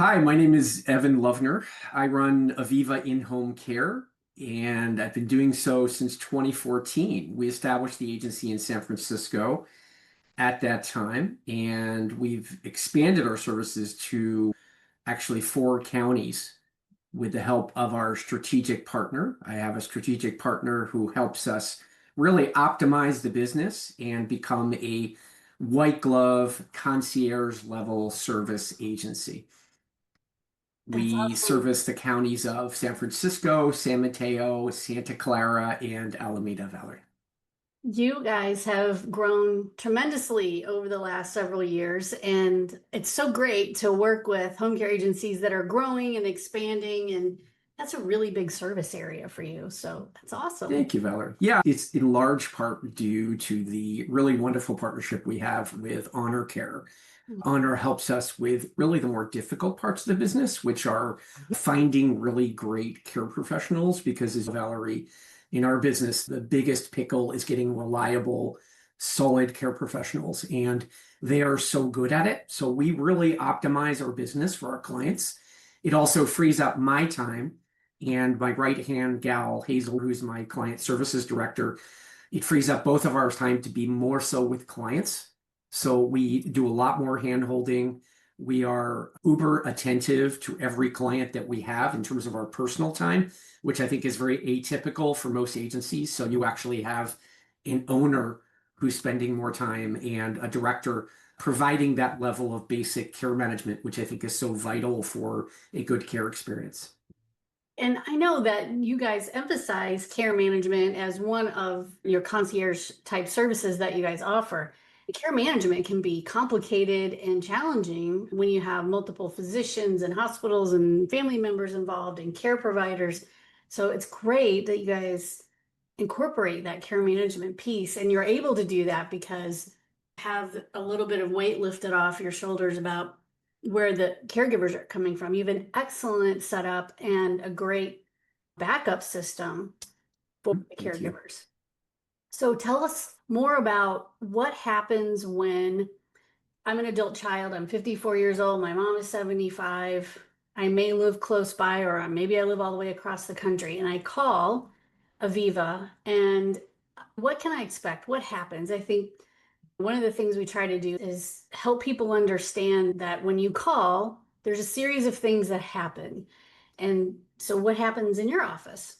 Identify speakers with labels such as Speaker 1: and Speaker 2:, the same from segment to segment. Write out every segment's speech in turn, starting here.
Speaker 1: Hi, my name is Evan Loevner. I run Aviva In-Home Care, and I've been doing so since 2014. We established the agency in San Francisco at that time, and we've expanded our services to actually four counties with the help of our strategic partner. I have a strategic partner who helps us really optimize the business and become a white glove concierge level service agency.
Speaker 2: That's
Speaker 1: We
Speaker 2: awesome.
Speaker 1: service the counties of San Francisco, San Mateo, Santa Clara, and Alameda Valley.
Speaker 2: You guys have grown tremendously over the last several years, and it's so great to work with home care agencies that are growing and expanding, and that's a really big service area for you. So that's awesome.
Speaker 1: Thank you, Valerie. Yeah, it's in large part due to the really wonderful partnership we have with Honor Care. Honor helps us with really the more difficult parts of the business, which are finding really great care professionals. Because, as Valerie, in our business, the biggest pickle is getting reliable, solid care professionals, and they are so good at it. So we really optimize our business for our clients. It also frees up my time and my right hand gal, Hazel, who's my client services director. It frees up both of our time to be more so with clients. So we do a lot more hand holding. We are uber attentive to every client that we have in terms of our personal time, which I think is very atypical for most agencies. So you actually have an owner who's spending more time and a director providing that level of basic care management, which I think is so vital for a good care experience.
Speaker 2: And I know that you guys emphasize care management as one of your concierge type services that you guys offer. Care management can be complicated and challenging when you have multiple physicians and hospitals and family members involved and care providers. So it's great that you guys incorporate that care management piece, and you're able to do that because you have a little bit of weight lifted off your shoulders about where the caregivers are coming from. You have an excellent setup and a great backup system for the
Speaker 1: Thank you.
Speaker 2: caregivers. So tell us more about what happens when I'm an adult child, I'm 54 years old, my mom is 75, I may live close by, or maybe I live all the way across the country, and I call Aviva, and what can I expect? What happens? I think one of the things we try to do is help people understand that when you call, there's a series of things that happen. And so what happens in your office?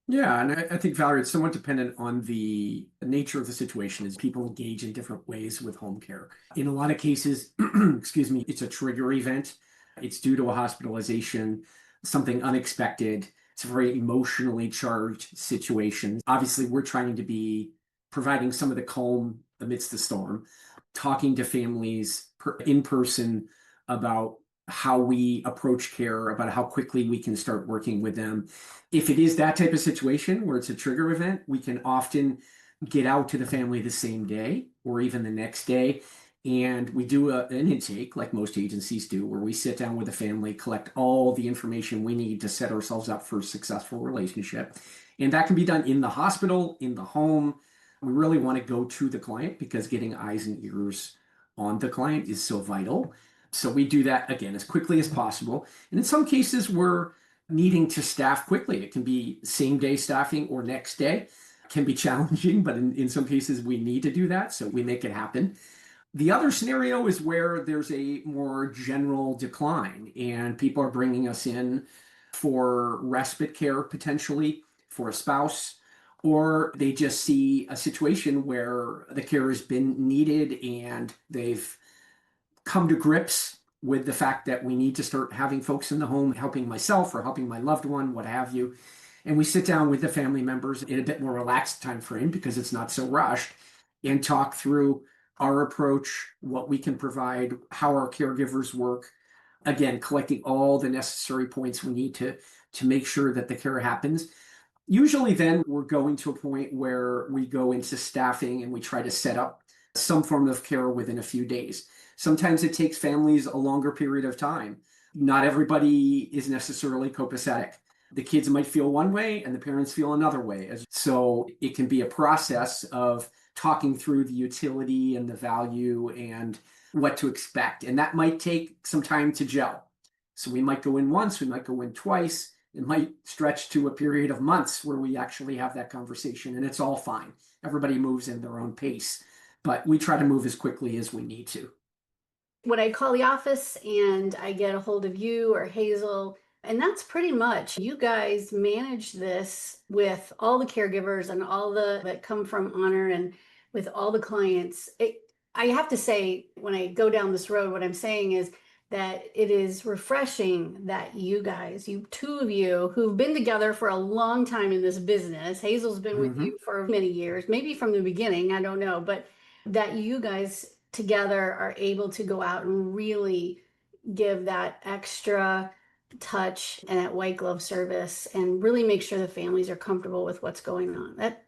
Speaker 1: Yeah, and I think, Valerie, it's somewhat dependent on the nature of the situation as people engage in different ways with home care. In a lot of cases, excuse me, it's a trigger event. It's due to a hospitalization, something unexpected. It's a very emotionally charged situation. Obviously, we're trying to be providing some of the calm amidst the storm, talking to families in person about how we approach care, about how quickly we can start working with them. If it is that type of situation where it's a trigger event, we can often get out to the family the same day or even the next day. And we do an intake, like most agencies do, where we sit down with the family, collect all the information we need to set ourselves up for a successful relationship. And that can be done in the hospital, in the home. We really want to go to the client because getting eyes and ears on the client is so vital. So we do that again as quickly as possible. And in some cases, we're needing to staff quickly. It can be same day staffing or next day. It can be challenging, but in some cases, we need to do that. So we make it happen. The other scenario is where there's a more general decline and people are bringing us in for respite care potentially for a spouse, or they just see a situation where the care has been needed and they've come to grips with the fact that we need to start having folks in the home helping myself or helping my loved one, what have you. And we sit down with the family members in a bit more relaxed time frame because it's not so rushed and talk through our approach, what we can provide, how our caregivers work. Again, collecting all the necessary points we need to make sure that the care happens. Usually then we're going to a point where we go into staffing and we try to set up some form of care within a few days. Sometimes it takes families a longer period of time. Not everybody is necessarily copacetic. The kids might feel one way and the parents feel another way. So it can be a process of talking through the utility and the value and what to expect. And that might take some time to gel. So we might go in once, we might go in twice. It might stretch to a period of months where we actually have that conversation, and it's all fine. Everybody moves in their own pace, but we try to move as quickly as we need to.
Speaker 2: When I call the office and I get a hold of you or Hazel, and that's pretty much you guys manage this with all the caregivers and all the that come from Honor and with all the clients. I have to say, when I go down this road, what I'm saying is that it is refreshing that you guys, you two of you who've been together for a long time in this business, Hazel's been with
Speaker 1: Mhm.
Speaker 2: you for many years, maybe from the beginning, I don't know, but that you guys together are able to go out and really give that extra touch and that white glove service and really make sure the families are comfortable with what's going on. That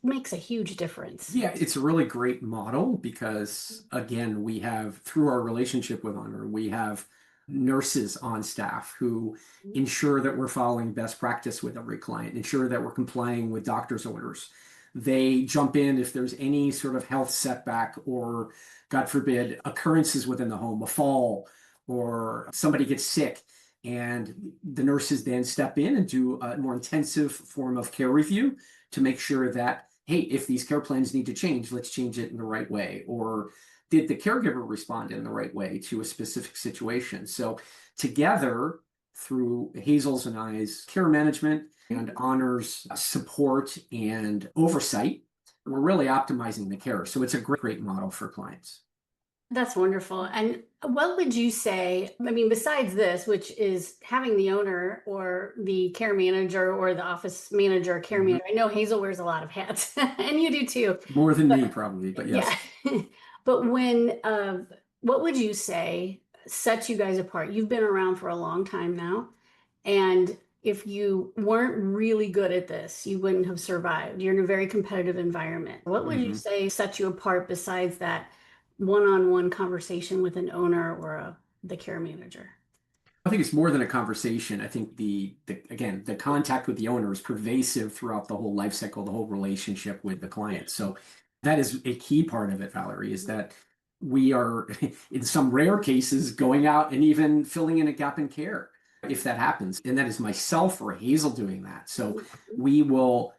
Speaker 2: makes a huge difference.
Speaker 1: Yeah, it's a really great model because, again, we have, through our relationship with Honor, we have nurses on staff who ensure that we're following best practice with every client, ensure that we're complying with doctor's orders. They jump in if there's any sort of health setback or, God forbid, occurrences within the home, a fall, or somebody gets sick. And the nurses then step in and do a more intensive form of care review to make sure that, hey, if these care plans need to change, let's change it in the right way. Or did the caregiver respond in the right way to a specific situation? So together, through Hazel's and I's care management and Honor's support and oversight, we're really optimizing the care. So it's a great, great model for clients.
Speaker 2: That's wonderful. And what would you say? I mean, besides this, which is having the owner or the care manager or the office manager, care
Speaker 1: Mhm.
Speaker 2: manager. I know Hazel wears a lot of hats, and you do too.
Speaker 1: More than
Speaker 2: But
Speaker 1: me, probably, but
Speaker 2: yeah.
Speaker 1: yes.
Speaker 2: But what would you say sets you guys apart? You've been around for a long time now. And if you weren't really good at this, you wouldn't have survived. You're in a very competitive environment. What would you
Speaker 1: Mhm.
Speaker 2: say sets you apart besides that one-on-one conversation with an owner or the care manager?
Speaker 1: I think it's more than a conversation. I think the again, the contact with the owner is pervasive throughout the whole life cycle, the whole relationship with the client. So that is a key part of it, Valerie, is that we are in some rare cases going out and even filling in a gap in care if that happens. And that is myself or Hazel doing that. So we will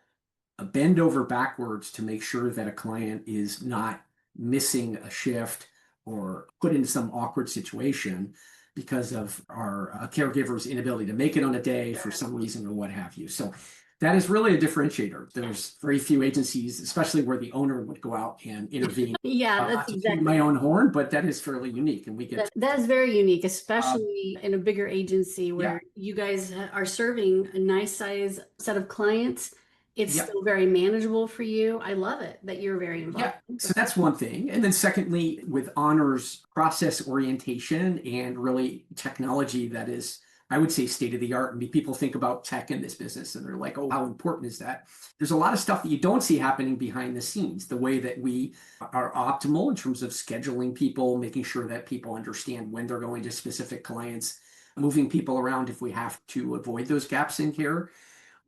Speaker 1: bend over backwards to make sure that a client is not missing a shift or put in some awkward situation because of our caregiver's inability to make it on a day for some reason or what have you. So that is really a differentiator. There's very few agencies, especially where the owner would go out and intervene.
Speaker 2: Yeah, that's
Speaker 1: Not to toot
Speaker 2: exactly
Speaker 1: my
Speaker 2: right.
Speaker 1: own horn, but that is fairly unique, and we get
Speaker 2: That is very unique,
Speaker 1: um,
Speaker 2: especially in a bigger agency
Speaker 1: yeah,
Speaker 2: where you guys are serving a nice size set of clients. It's
Speaker 1: yeah.
Speaker 2: still very manageable for you. I love it that you're very
Speaker 1: Yeah,
Speaker 2: involved.
Speaker 1: so that's one thing. And then secondly, with honors process orientation and really technology that is, I would say, state of the art. I mean, people think about tech in this business and they're like, oh, how important is that? There's a lot of stuff that you don't see happening behind the scenes. The way that we are optimal in terms of scheduling people, making sure that people understand when they're going to specific clients, moving people around if we have to avoid those gaps in care.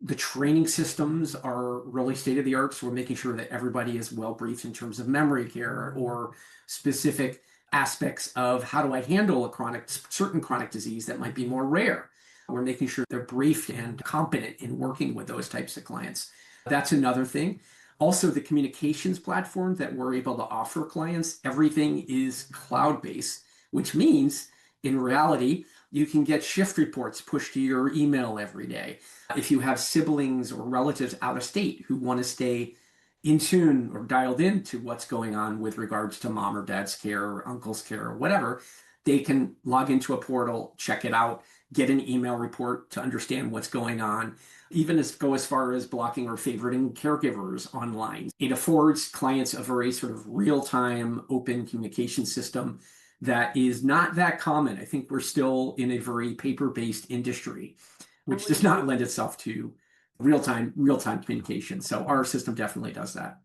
Speaker 1: The training systems are really state of the art. So we're making sure that everybody is well briefed in terms of memory care or specific aspects of how do I handle certain chronic disease that might be more rare. We're making sure they're briefed and competent in working with those types of clients. That's another thing. Also, the communications platform that we're able to offer clients, everything is cloud-based, which means in reality, you can get shift reports pushed to your email every day. If you have siblings or relatives out of state who want to stay in tune or dialed into what's going on with regards to mom or dad's care or uncle's care or whatever, they can log into a portal, check it out, get an email report to understand what's going on, even go as far as blocking or favoriting caregivers online. It affords clients a very sort of real-time open communication system that is not that common. I think we're still in a very paper-based industry,
Speaker 2: I
Speaker 1: which
Speaker 2: would
Speaker 1: does not
Speaker 2: agree.
Speaker 1: lend itself to real-time communication. So our system definitely does that.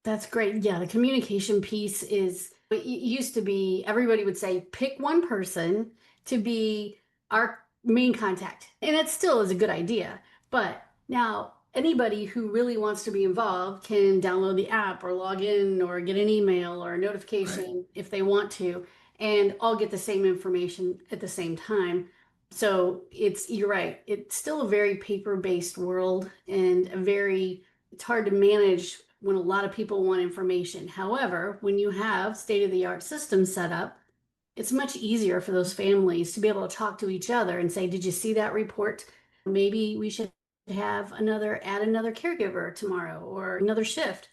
Speaker 2: That's great. Yeah, the communication piece is, it used to be everybody would say, pick one person to be our main contact. And it still is a good idea. But now anybody who really wants to be involved can download the app or log in or get an email or a
Speaker 1: Right.
Speaker 2: notification if they want to, and all get the same information at the same time. So you're right. It's still a very paper-based world and it's hard to manage when a lot of people want information. However, when you have state-of-the-art systems set up, it's much easier for those families to be able to talk to each other and say, did you see that report? Maybe we should add another caregiver tomorrow or another shift,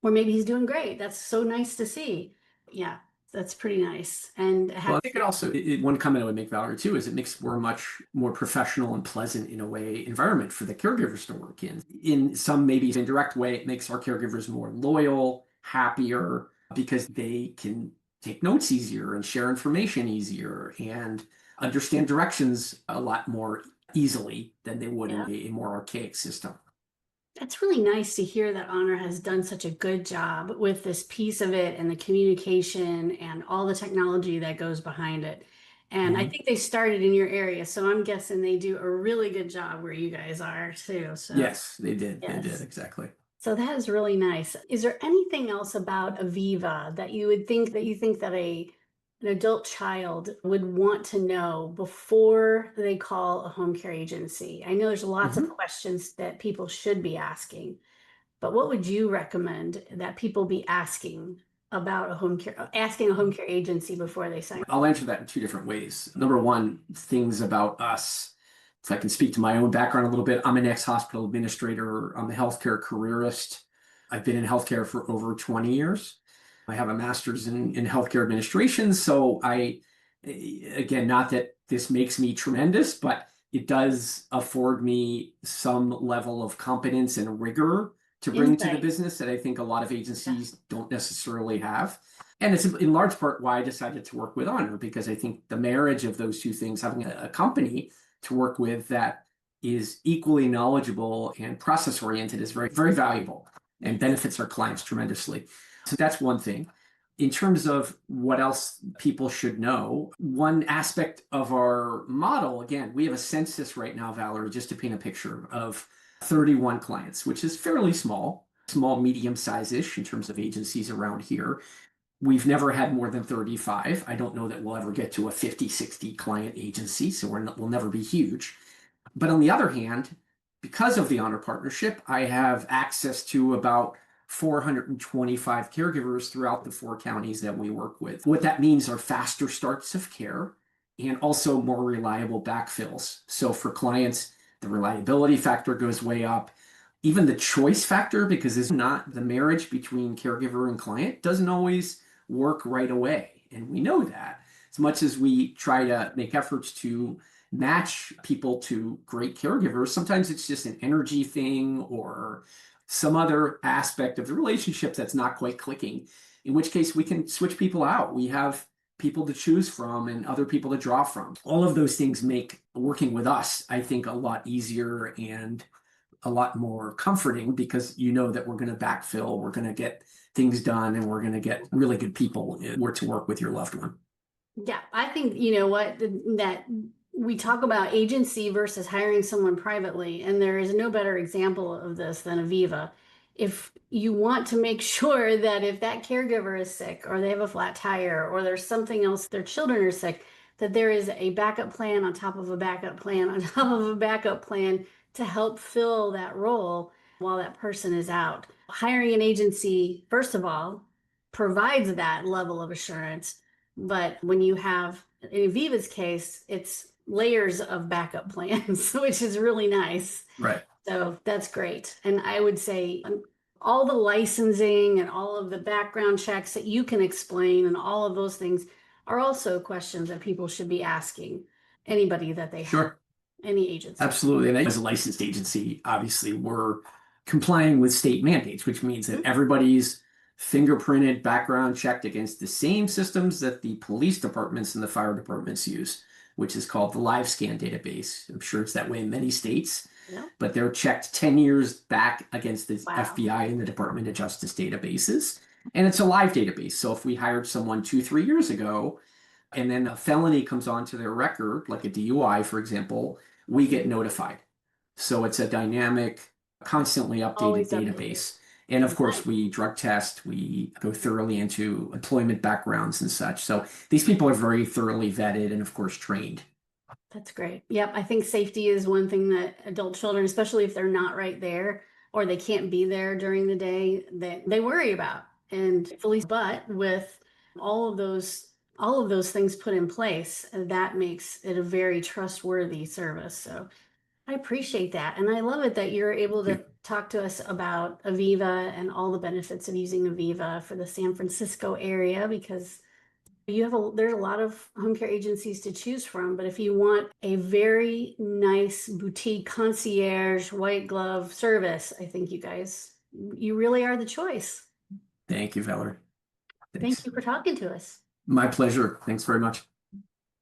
Speaker 2: or maybe he's doing great. That's so nice to see. Yeah, that's pretty nice. And
Speaker 1: Well, I think it also, one comment I would make, Valerie, too, is it makes for a much more professional and pleasant, in a way, environment for the caregivers to work in. In some maybe indirect way, it makes our caregivers more loyal, happier, because they can take notes easier and share information easier and understand directions a lot more easily than they would in
Speaker 2: yeah.
Speaker 1: a more archaic system.
Speaker 2: That's really nice to hear that Honor has done such a good job with this piece of it and the communication and all the technology that goes behind it. And I
Speaker 1: Mhm.
Speaker 2: think they started in your area, so I'm guessing they do a really good job where you guys are too. So,
Speaker 1: Yes, they did. They did,
Speaker 2: yes.
Speaker 1: exactly.
Speaker 2: So that is really nice. Is there anything else about Aviva that you think that an adult child would want to know before they call a home care agency? I know there's lots of
Speaker 1: Mhm.
Speaker 2: questions that people should be asking, but what would you recommend that people be asking a home care agency before they sign?
Speaker 1: I'll answer that in two different ways. Number one, things about us. If I can speak to my own background a little bit, I'm an ex-hospital administrator. I'm a healthcare careerist. I've been in healthcare for over 20 years. I have a master's in healthcare administration. So again, not that this makes me tremendous, but it does afford me some level of competence and rigor to bring to the
Speaker 2: Insight.
Speaker 1: business that I think a lot of
Speaker 2: Yeah.
Speaker 1: agencies don't necessarily have. And it's in large part why I decided to work with Honor, because I think the marriage of those two things, having a company to work with that is equally knowledgeable and process oriented, is very, very valuable and
Speaker 2: Yes.
Speaker 1: benefits our clients tremendously. So that's one thing. In terms of what else people should know, one aspect of our model, again, we have a census right now, Valerie, just to paint a picture, of 31 clients, which is fairly small, medium size-ish in terms of agencies around here. We've never had more than 35. I don't know that we'll ever get to a 50, 60 client agency, so we'll never be huge. But on the other hand, because of the Honor partnership, I have access to about 425 caregivers throughout the 4 counties that we work with. What that means are faster starts of care and also more reliable backfills. So for clients, the reliability factor goes way up. Even the choice factor, because it's not the marriage between caregiver and client, doesn't always work right away. And we know that. As much as we try to make efforts to match people to great caregivers, sometimes it's just an energy thing or some other aspect of the relationship that's not quite clicking, in which case we can switch people out. We have people to choose from and other people to draw from. All of those things make working with us, I think, a lot easier and a lot more comforting, because you know that we're going to backfill, we're going to get things done, and we're going to get really good people to work with your loved one.
Speaker 2: Yeah, I think you know what that we talk about agency versus hiring someone privately, and there is no better example of this than Aviva. If you want to make sure that if that caregiver is sick or they have a flat tire or there's something else, their children are sick, that there is a backup plan on top of a backup plan on top of a backup plan to help fill that role while that person is out. Hiring an agency, first of all, provides that level of assurance. But when you have, in Aviva's case, it's layers of backup plans, which is really nice.
Speaker 1: Right.
Speaker 2: So that's great. And I would say all the licensing and all of the background checks that you can explain and all of those things are also questions that people should be asking anybody that they have,
Speaker 1: Sure.
Speaker 2: any agency.
Speaker 1: Absolutely. And as a licensed agency, obviously, we're complying with state mandates, which means that
Speaker 2: Mhm.
Speaker 1: everybody's fingerprinted, background checked against the same systems that the police departments and the fire departments use, which is called the Live Scan database. I'm sure it's that way in many states,
Speaker 2: Yeah.
Speaker 1: but they're checked 10 years back against the
Speaker 2: Wow.
Speaker 1: FBI and the Department of Justice databases. And it's a live database. So if we hired someone 2, 3 years ago, and then a felony comes onto their record, like a DUI, for example, we get notified. So it's a dynamic, constantly updated
Speaker 2: Always updated.
Speaker 1: database. And of course,
Speaker 2: Nice.
Speaker 1: we drug test, we go thoroughly into employment backgrounds and such. So these people are very thoroughly vetted and, of course, trained.
Speaker 2: That's great. Yep. I think safety is one thing that adult children, especially if they're not right there or they can't be there during the day, that they worry about. And fully, but with all of those things put in place, that makes it a very trustworthy service. So I appreciate that. And I love it that you're able to
Speaker 1: Thank
Speaker 2: talk to us about Aviva and all the benefits of using Aviva for the San Francisco area, because there's a lot of home care agencies to choose from, but if you want a very nice boutique concierge white glove service, I think you really are the choice.
Speaker 1: Thank you, Valerie.
Speaker 2: Thank
Speaker 1: Thanks.
Speaker 2: you for talking to us.
Speaker 1: My pleasure. Thanks very much.